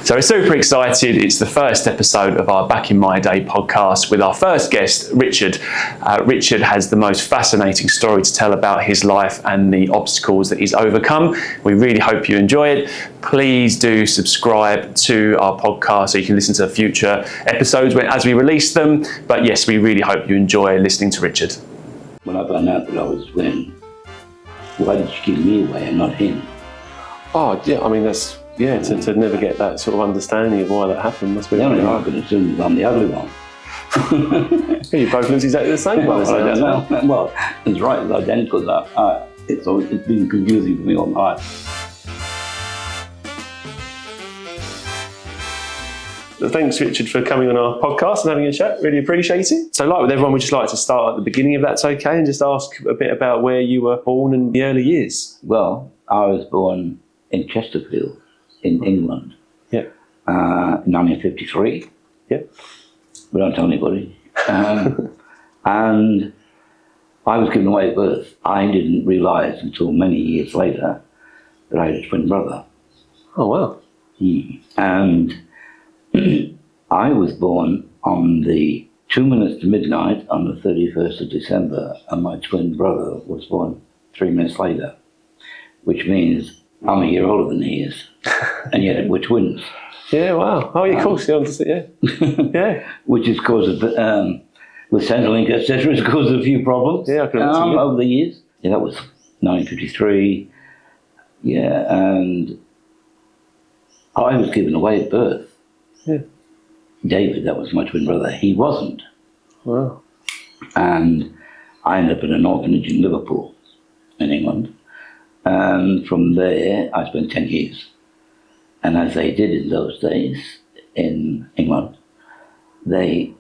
So we're super excited. It's the first episode of our Back in My Day podcast with our first guest, Richard. Richard has the most fascinating story to tell about his life and the obstacles that he's overcome. We really hope you enjoy it. Please do subscribe to our podcast so you can listen to future episodes as we release them. But yes, we really hope you enjoy listening to Richard. When I found out that I was twin, why did you give me away and not him? Oh, yeah, I mean, that's... Yeah, to never get that sort of understanding of why that happened must be The really only hard. I could assume I'm the ugly one. Yeah, you both look exactly the same. Well, it's right, it's identical. It's been confusing for me all my life. Thanks, Richard, for coming on our podcast and having a chat. Really appreciate it. So, like with everyone, we'd just like to start at the beginning, if that's okay, and just ask a bit about where you were born in the early years. Well, I was born in Chesterfield, in England, in 1953. Yeah. We don't tell anybody. And I was given away at birth. I didn't realise until many years later that I had a twin brother. Oh, wow. And I was born on the 2 minutes to midnight on the 31st of December, and my twin brother was born 3 minutes later, which means I'm a year older than he is, and yet we're twins. Yeah, wow. Oh, yeah, of course. Yeah. Yeah. Which has caused, with Centrelink, etc., has caused a few problems. Yeah, I can imagine. Over the years. Yeah, that was 1953. Yeah, and I was given away at birth. Yeah. David, that was my twin brother, he wasn't. Wow. And I ended up in an orphanage in Liverpool, in England. And from there, I spent 10 years. And as they did in those days in England, they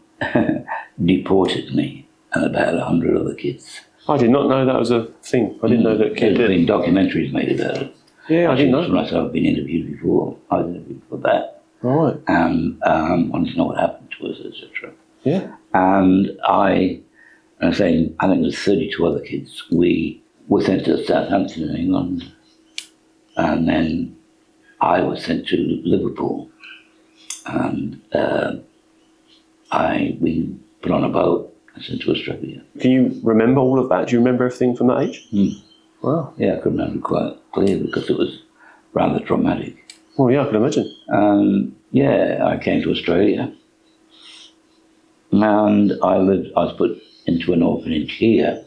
deported me and about 100 other kids. I did not know that was a thing. I didn't know that kids There's did. been documentaries made about it. Yeah, I didn't know. I've been interviewed before. I was interviewed for that. Right. And wanted to know what happened to us, etc. Yeah. And I think there's 32 other kids. We were sent to Southampton in England, and then I was sent to Liverpool, and we put on a boat and sent to Australia. Can you remember all of that? Do you remember everything from that age? Wow. Yeah, I could remember quite clearly because it was rather traumatic. Well, yeah, I can imagine. I came to Australia, and I was put into an orphanage here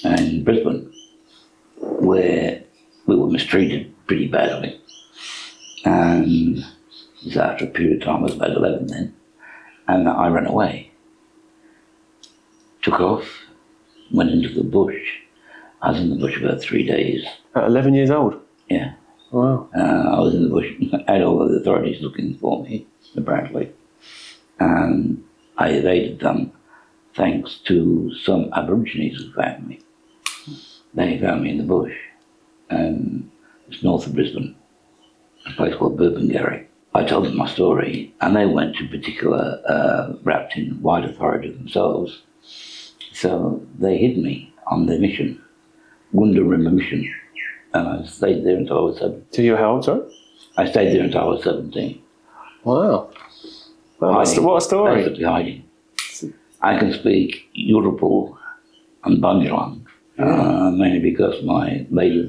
in Brisbane, where we were mistreated pretty badly. And it was after a period of time, I was about 11 then, and I ran away. Took off, went into the bush. I was in the bush about 3 days. At 11 years old? Yeah. Wow. I was in the bush, had all the authorities looking for me, apparently. And I evaded them thanks to some Aborigines who found me. They found me in the bush, and it's north of Brisbane, a place called Burpengary. I told them my story, and they went to particular, wrapped in wide authority themselves. So they hid me on their mission, Wundarimba mission, and I stayed there until I was 17. So you were how old, sorry? I stayed there until I was 17. Wow. What a story. Basically hiding. I can speak Yurupul and Bunjalung, mainly because my lady,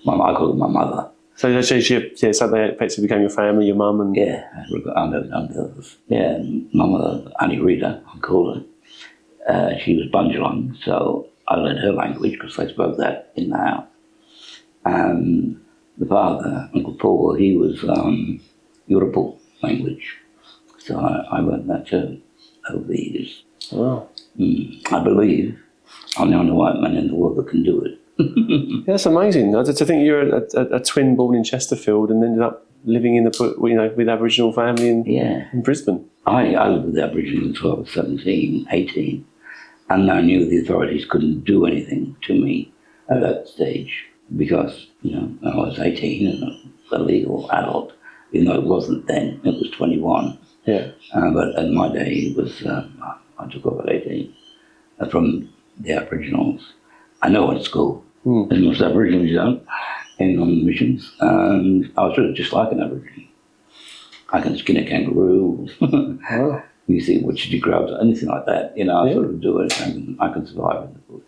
I call her my mother. So they effectively became your family, your mum and... Yeah, I'm others. Yeah, my mother, Auntie Rita, I call her. She was Bunjalung, so I learned her language because they spoke that in the house. And the father, Uncle Paul, he was Yurupul language. So I learned that too over the years. Wow. I believe I'm the only white man in the world that can do it. Yeah, that's amazing. To think you're a twin born in Chesterfield and ended up living in with Aboriginal family in Brisbane. I lived with the Aboriginals until I was 17, 18, and I knew the authorities couldn't do anything to me at that stage because, I was 18 and a legal adult, even though it wasn't then, it was 21. Yeah. But at my day, it was, I took off at 18 from the Aboriginals. I know at school, as most Aboriginals don't, on missions, and I was really just like an Aborigine. I can skin a kangaroo. Oh. You see, what should you grab? Anything like that, you know, I Yeah. sort of do it. I can survive in the bush.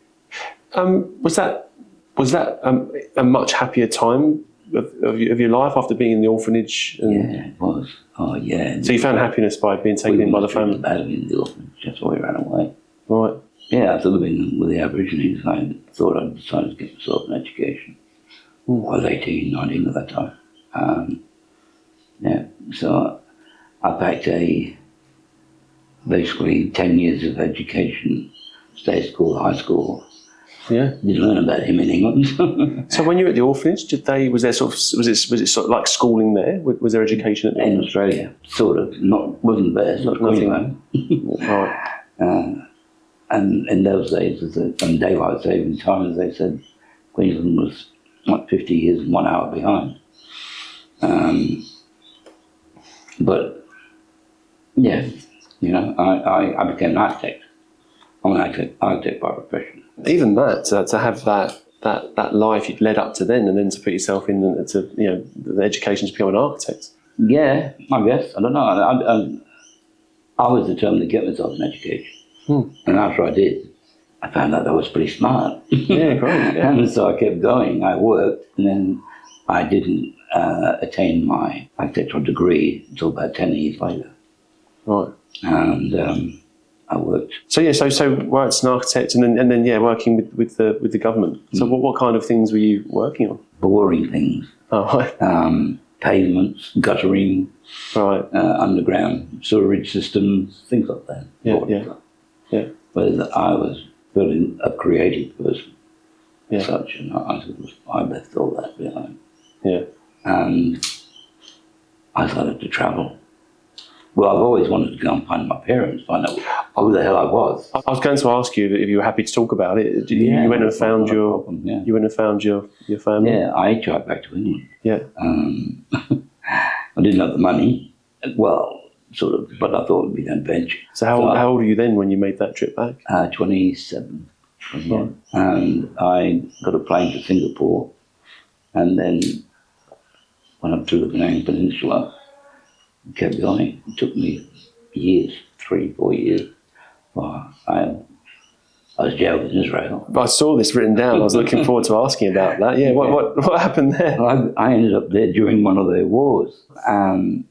Was that a much happier time of your life after being in the orphanage? Yeah, it was. Oh, yeah. So you found happiness by being taken in by the family? Badly in the orphanage. That's why we ran away. Right. Yeah, I thought been with the Aborigines. I thought I'd decided to get myself an education. I was 18, 19 at that time. Yeah, so I packed basically 10 years of education, state school, high school. Yeah. Didn't learn about him in England. So when you were at the orphanage, was it sort of like schooling there? Was there education at the In Australia, sort of. Wasn't the best. Not Nothing. Queensland. Right. And in those days, on daylight saving time, as they said, Queensland was like 50 years and 1 hour behind. But yeah, you know, I became an architect. I'm an architect by profession. Even that, to have that life you'd led up to then, and then to put yourself in the education to become an architect. Yeah, I guess. I don't know. I was determined to get myself an education. And after I did, I found out I was pretty smart. Yeah, great. Yeah. And so I kept going. I worked, and then I didn't attain my architectural degree until about 10 years later. Right. And I worked. So worked as an architect, and then working with the government. So what kind of things were you working on? Boring things. Oh, right. Pavements, guttering, Right. underground sewerage systems, things like that. Yeah. But I was really a creative person, Yeah. such, and I left all that behind. Yeah. And I started to travel. Well, I've always wanted to go and find my parents, find out who the hell I was. I was going to ask you if you were happy to talk about it. You went and found your family. Yeah, I hitchhiked back to England. Yeah. I didn't have the money. Well, sort of, but I thought it would be an adventure. So how old were you then when you made that trip back? 27. Right. And I got a plane to Singapore, and then went up through the Penang Peninsula. Kept going. It took me years, 3-4 years. Well, I was jailed in Israel. I saw this written down. I was looking forward to asking about that. Yeah. What happened there? I ended up there during one of their wars. I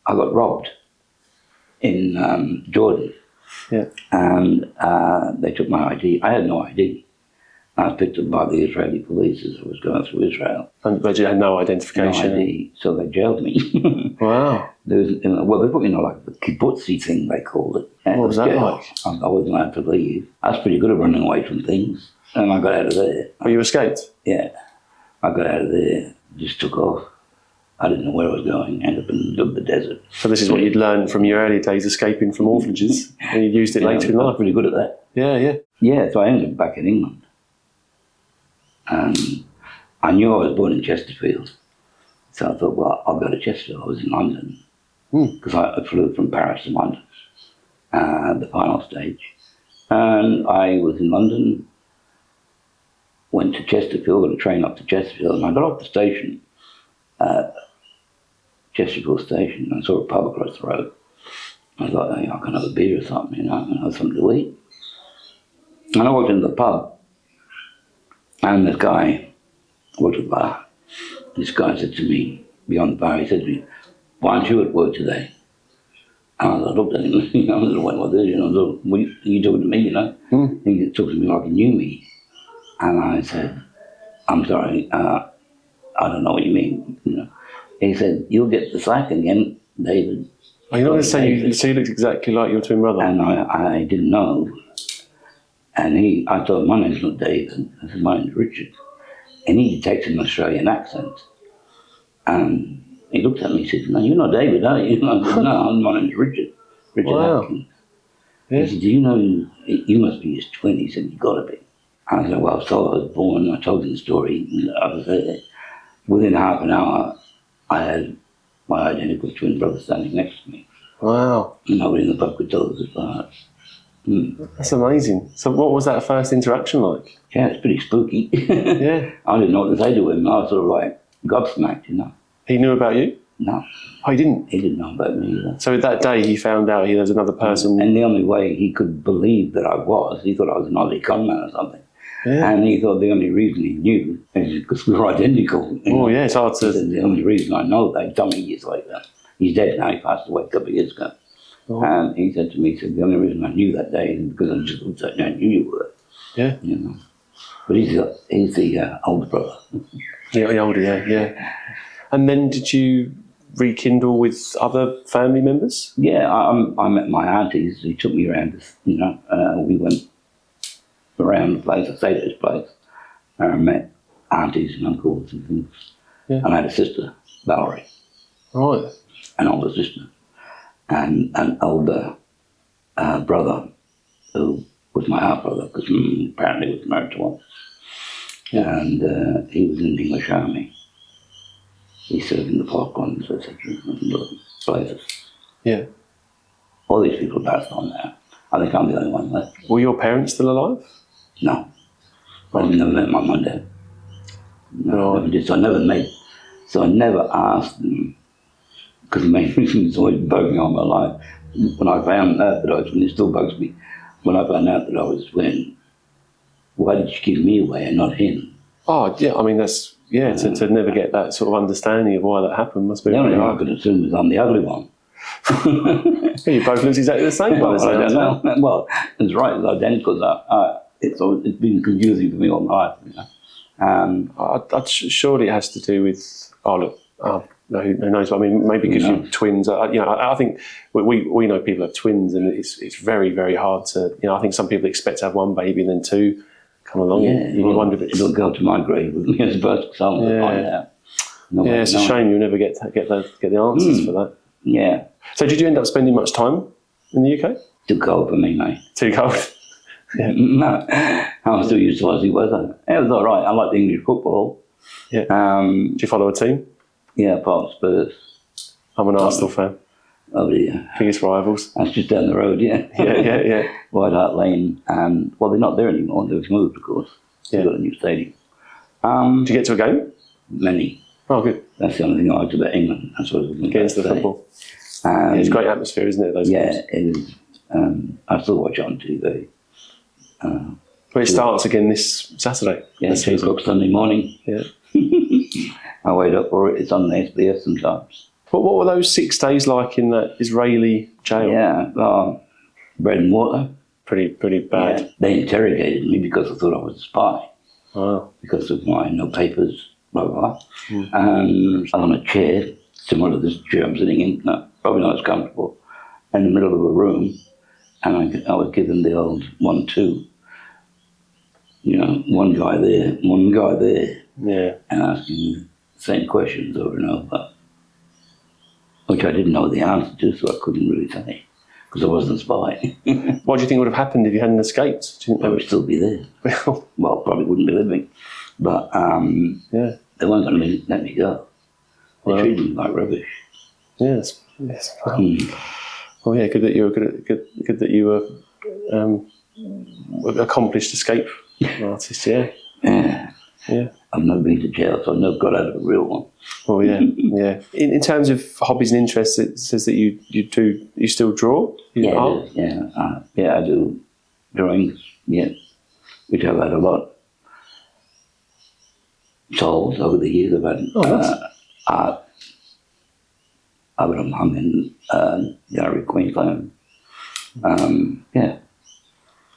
got robbed in Jordan. Yeah. And they took my ID. I had no ID. I was picked up by the Israeli police as I was going through Israel. But you had no identification. No ID, so they jailed me. Wow. There was, they put me in like the kibbutzi thing, they called it. What was that like? I wasn't allowed to leave. I was pretty good at running away from things, and I got out of there. Oh, you escaped? Yeah, I got out of there, just took off. I didn't know where I was going, ended up in the middle of the desert. So this is what you'd learned from your early days escaping from orphanages, and you used it later in I was life. pretty good at that. Yeah. Yeah, so I ended up back in England. I knew I was born in Chesterfield. So I thought, well, I'll go to Chesterfield. I was in London. Because I flew from Paris to London, the final stage. And I was in London, went to Chesterfield, got a train up to Chesterfield, and I got off the station, Chesterfield station, and saw a pub across the road. I thought, hey, I can have a beer or something, I can have something to eat. And I walked into the pub, and this guy walked to the bar. This guy said to me, beyond the bar, he said to me, why aren't you at work today? And I looked at him, I was like, what is it? What are you talking to me, He talked to me like he knew me. And I said, I'm sorry, I don't know what you mean, He said, you'll get the sack again, David. Oh, you're not going to say you looked exactly like your twin brother? And I didn't know. And I told him, my name's not David, I said, my name's Richard. And he detected an Australian accent. And he looked at me and said, no, you're not David, are you? I said, no, my name's Richard. Richard Atkins. Yeah. He said, do you know you must be his twin? He said, you got to be. And I said, well, so I was born. I told him the story. And I was there. Within half an hour, I had my identical twin brother standing next to me. Wow. And nobody in the pub could tell us apart. That's amazing. So what was that first interaction like? Yeah, it's pretty spooky. Yeah. I didn't know what to say to him. I was sort of like gobsmacked, He knew about you? No, Oh, he didn't? he didn't know about me either. So that day he found out there was another person. And the only way he could believe that I was, he thought I was an Aussie conman or something. Yeah. And he thought the only reason he knew is because we were identical. Oh, yeah, it's hard to... He said, the only reason I know that, he told me years later. He's dead now, he passed away a couple of years ago. Oh. And he said to me, the only reason I knew that day is because I just looked at you and knew you were. Yeah. You know. But he's the older brother. Yeah, the older, yeah. And then did you rekindle with other family members? Yeah, I met my aunties. He took me around, we went around the place. I stayed at his place. I met aunties and uncles and things. Yeah. And I had a sister, Valerie. Right. An older sister. And an older brother who was my half brother, because apparently he was married to one. Yeah. And he was in the English Army. He served in the Falklands, etc. and other places. Yeah. All these people passed on now. I think I'm the only one left. Were your parents still alive? No. I never met my mum and dad. No, I never did. So I never asked them, because the main reason it's always bugged me all my life. When I found out that I was twin, it still bugs me. When I found out that I was twin, why did you give me away and not him? Oh, yeah, I mean, that's, to never get that sort of understanding of why that happened must be The only very thing I hard. could assume was I'm the ugly one. You both look exactly the same by the Well, I same don't know. Well, it's right, it's identical. It's been confusing for me all my life. You know? Surely it has to do with, no, who knows? I mean, maybe because you're twins. I think we know people have twins, and it's very, very hard to. I think some people expect to have one baby and then two come along. Yeah, you wonder if it'll go to my grave with me as a birth song. Yeah, it's a shame you'll never get the answers for that. Yeah. So did you end up spending much time in the UK? Too cold for me, mate. Too cold. Yeah. No, I was still used to Aussie weather. It was all right. I liked English football. Yeah. Do you follow a team? Yeah, part of Spurs. I'm an Arsenal fan. Oh, yeah. Biggest rivals. That's just down the road, yeah. Yeah. White Hart Lane. And, well, they're not there anymore. They've moved, of course. They've got a new stadium. Did you get to a game? Many. Oh, good. That's the only thing I liked about England. That's what I was going to Against the football. It's a great atmosphere, isn't it? Those games? It is. I still watch it on TV. Well, it starts again this Saturday. Yeah, 2 o'clock Sunday morning. Yeah. I wait up for it. It's on the SBS sometimes. What were those 6 days like in that Israeli jail? Yeah, bread and water. Pretty bad. Yeah. They interrogated me because I thought I was a spy. Wow. Because of my no papers, blah, blah, blah. And I'm on a chair, similar to this chair I'm sitting in, probably not as comfortable, in the middle of a room. And I was given the old 1-2. One guy there. Yeah. And asking the same questions over and over, which I didn't know the answer to, so I couldn't really say, because I wasn't a spy. What do you think would have happened if you hadn't escaped? Do you think I would still be there. Well, probably wouldn't be living. But they weren't going to let me go. They treated me like rubbish. Yes. Well, yeah, good that you were accomplished escape artist. Yeah. I've never been to jail, so I've never got out of a real one. Oh yeah. In terms of hobbies and interests, it says that you still draw. Art? I do drawings. Yeah, which I've had a lot. Souls over the years. I've had art. I've been hung in Yarra, Queensland.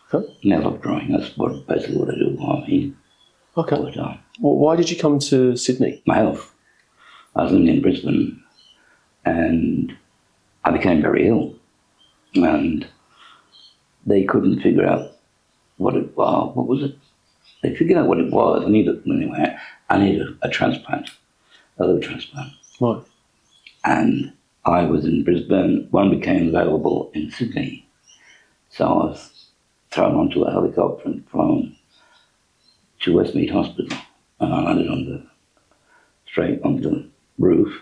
Cool. I love drawing. That's basically what I do. Okay. All the time. Well, why did you come to Sydney? My health. I was living in Brisbane, and I became very ill, and they couldn't figure out what it was. What was it? They figured out what it was. I needed a transplant, a liver transplant. Right. And I was in Brisbane. One became available in Sydney, so I was thrown onto a helicopter and flown to Westmead Hospital, and I landed straight on the roof,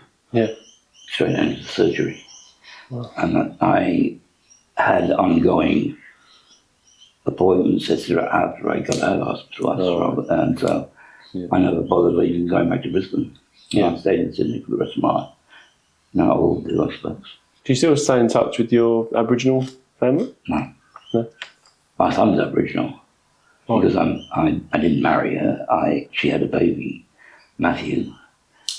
straight into the surgery. Wow. And I had ongoing appointments, etc. after I got out of hospital, and so I never bothered leaving, going back to Brisbane. I stayed in Sydney for the rest of my, no, all the I suppose. Do you still stay in touch with your Aboriginal family? No. No? My son's Aboriginal. Oh. Because I didn't marry her. She had a baby, Matthew.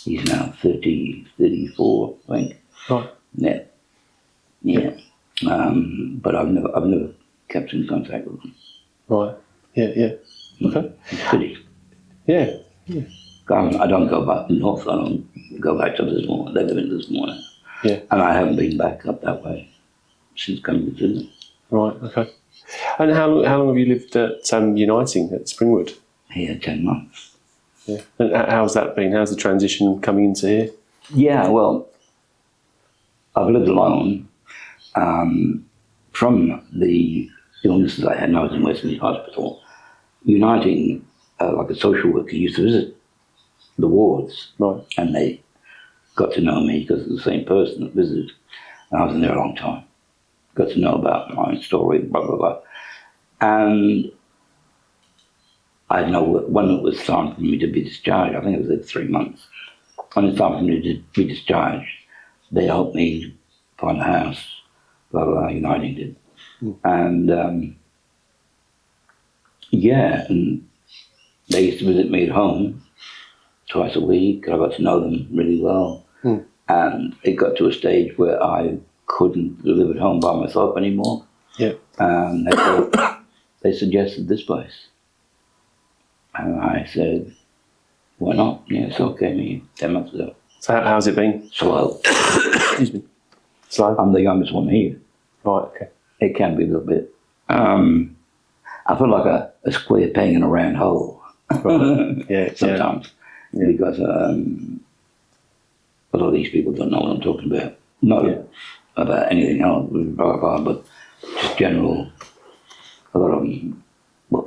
He's now 34, I think. Right. Yeah. Yeah. But I've never kept in contact with him. Right. Yeah. Okay. It's pretty. Yeah. I don't go back north. I don't go back to Lismore. They live in Lismore. Yeah. And I haven't been back up that way since coming to Sydney. Right. Okay. And how long have you lived at Uniting at Springwood? Here, 10 months. Yeah. And how's that been? How's the transition coming into here? Yeah, well, I've lived alone. From the illnesses I had when I was in Westmead Hospital, Uniting, like a social worker, used to visit the wards. Right. And they got to know me because it was the same person that visited. And I was in there a long time. Got to know about my story, blah, blah, blah. And I know when it was time for me to be discharged, I think it was like 3 months. When it's time for me to be discharged, they helped me find a house, blah, blah, blah, Uniting did. And yeah, and they used to visit me at home twice a week. I got to know them really well. And it got to a stage where I couldn't live at home by myself anymore. Yeah. And they suggested this place. And I said, why not? Yeah, it's okay, me, 10 months ago. So how's it been? Slow. Excuse me. Slow? I'm the youngest one here. Right, okay. It can be a little bit. I feel like a square peg in a round hole. Right. Yeah, sometimes. Yeah. Because a lot of these people don't know what I'm talking about. Not about anything else, blah, blah, blah, but just general. A lot of them,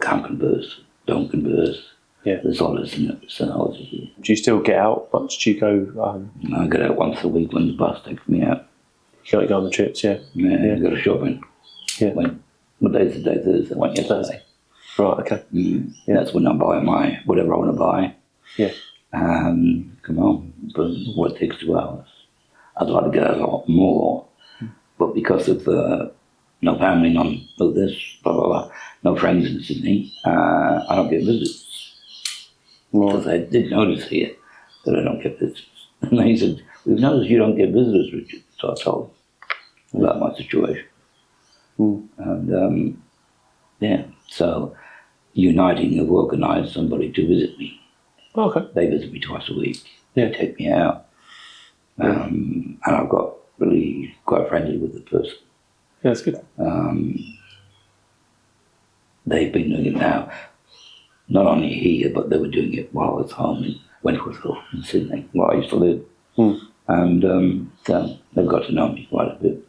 can't converse, don't converse. Yeah. There's all this personality here. Do you still get out much? Do you go... I get out once a week when the bus takes me out. You got to go on the trips, yeah? Yeah, go shopping. Yeah. What day is the day? Thursday. I went yesterday. Right, okay. Yeah. That's when I buy whatever I want to buy. Yeah. Come on, but what takes 2 hours? I'd like to get a lot more, but because of no family, none of this, blah, blah, blah, no friends in Sydney, I don't get visits. Because I did notice here that I don't get visits. And they said, we've noticed you don't get visitors, Richard. So I told them about my situation. And yeah, so Uniting have organised somebody to visit me. Okay. They visit me twice a week. Yeah. They take me out. And I've got really quite friendly with the person. Yeah, that's good. They've been doing it now, not only here, but they were doing it while I was home in Wentworth in Sydney, where I used to live. And so they've got to know me quite a bit.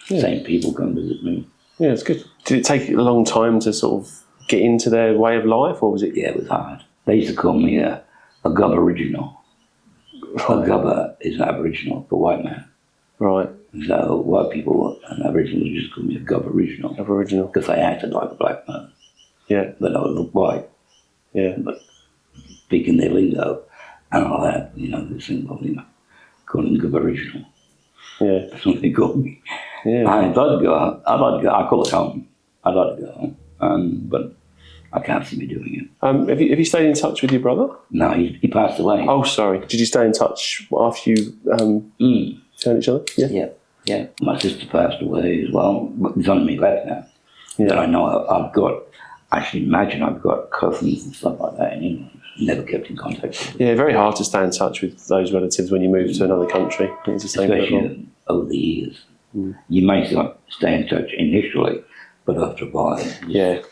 Yeah. Same people come visit me. Yeah, it's good. Did it take a long time to sort of get into their way of life, or was it... Yeah, it was hard. They used to call me a Aboriginal. A Gubber is an Aboriginal for white man. Right. So white people and Aboriginals just call me a Aboriginal. Aboriginal. Because I acted like a black man. Yeah. But I looked white. Yeah. But speaking their lingo and all that, this thing, calling them Aboriginal. Yeah. That's what they call me. Yeah. I'd like to go. I call it home. I'd like to go home. But I can't see me doing it. Have you stayed in touch with your brother? No, he passed away. Oh, sorry. Did you stay in touch after you found each other? Yeah. Yeah. My sister passed away as well. But there's only me left now. Yeah. That I know I've got. I should imagine I've got cousins and stuff like that in England. Never kept in contact with them. Yeah, very hard to stay in touch with those relatives when you move to another country. It's the same for everyone. Especially over the years. You may stay in touch initially, but after a while, it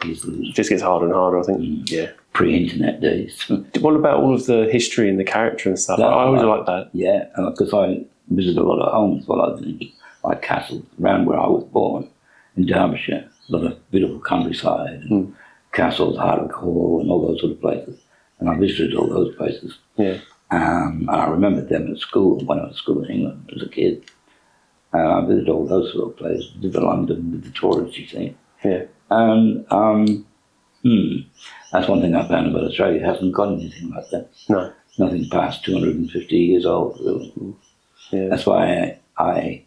just gets harder and harder, I think. Yeah. Pre-internet days. What about all of the history and the character and stuff? I always like that. Yeah, because I visited a lot of homes while I was in like castles around where I was born in Derbyshire. A lot of beautiful countryside, and castles, Hardwick Hall, and all those sort of places. And I visited all those places. Yeah. And I remembered them at school when I was at school in England as a kid. And I visited all those sort of places. Did the London with the tourists, you see. Yeah. And that's one thing I found about Australia. It hasn't got anything like that. No. nothing past 250 years old, really. Yeah. That's why I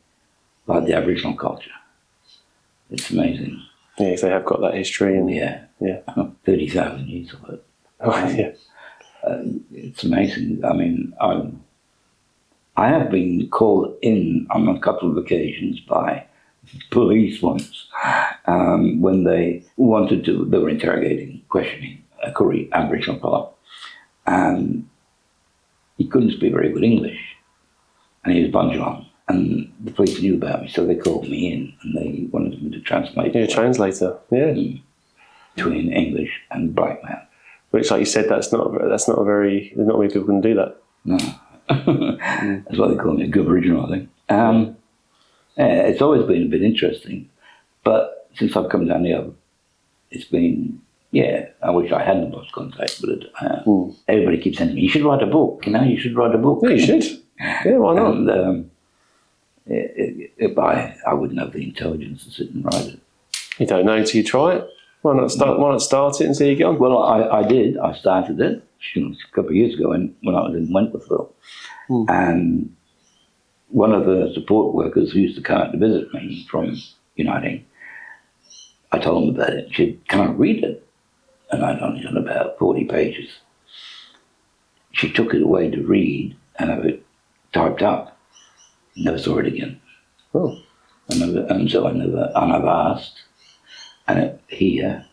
like the Aboriginal culture. It's amazing. Yeah, they have got that history. And Yeah. Yeah. 30,000 years of it. Oh, yeah. It's amazing. I mean, I have been called in on a couple of occasions by police once when they were interrogating, questioning a Korean Aboriginal fellow, and he couldn't speak very good English, and he was Bunjalung, and the police knew about me, so they called me in, and they wanted me to translate. Yeah, translator. Yeah. Between English and black man. Which, like you said, there's not many people can do that. No. That's why they call me a Aboriginal, I think. It's always been a bit interesting, but since I've come down here, it's been, I wish I hadn't lost contact with it. Everybody keeps saying to me, you should write a book, you should write a book. Yeah, you should. Yeah, why not? And I wouldn't have the intelligence to sit and write it. You don't know until you try it. Why not start it and see how you get on? Well, I did. I started it a couple of years ago when I was in Wentworthville. And one of the support workers who used to come out to visit me from Uniting, I told him about it. She said, can I read it? And I'd only done about 40 pages. She took it away to read and have it typed up. Never saw it again. Oh. I've asked, and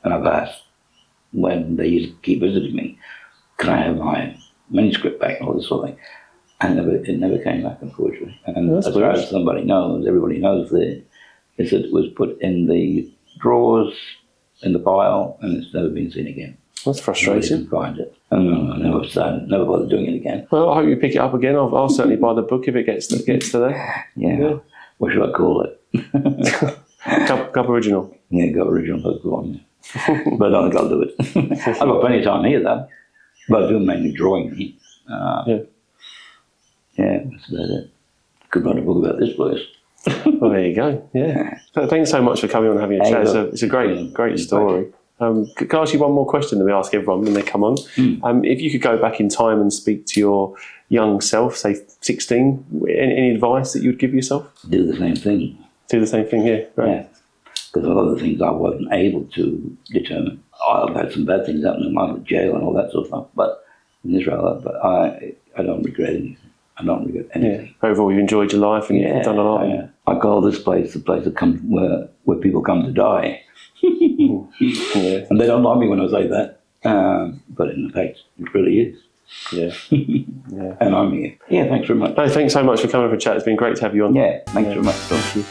I've asked when they used to keep visiting me, can I have my manuscript back and all this sort of thing? And it never came back, unfortunately. And as far as everybody knows that it was put in the drawers in the pile, and it's never been seen again. That's frustrating. I didn't find it. And I never bothered doing it again. Well, I hope you pick it up again. I'll certainly buy the book if it gets to there. Yeah. What should I call it? Aboriginal. Yeah, Aboriginal. That's the one. But I don't think I'll do it. I've got plenty of time here, though. But I do mainly drawing. That's about it. Could write a book about this place. Well, there you go. Yeah. Thanks so much for coming on and having a chat. It's a great story. Can I ask you one more question that we ask everyone when they come on? If you could go back in time and speak to your young self, say 16, any advice that you would give yourself? Do the same thing. Do the same thing here, right? Yeah. Because a lot of the things I wasn't able to determine. I've had some bad things happen in my jail and all that sort of stuff, but in Israel, but I don't regret anything. I don't regret anything. Yeah. Overall, you enjoyed your life and you've done a lot. Yeah. I call this place the place that comes where people come to die. And they don't like me when I say that, but in fact, it really is. Yeah. And I'm here. Yeah, thanks very much. No, thanks so much for coming for a chat. It's been great to have you on. Yeah, thanks very much. Thank you.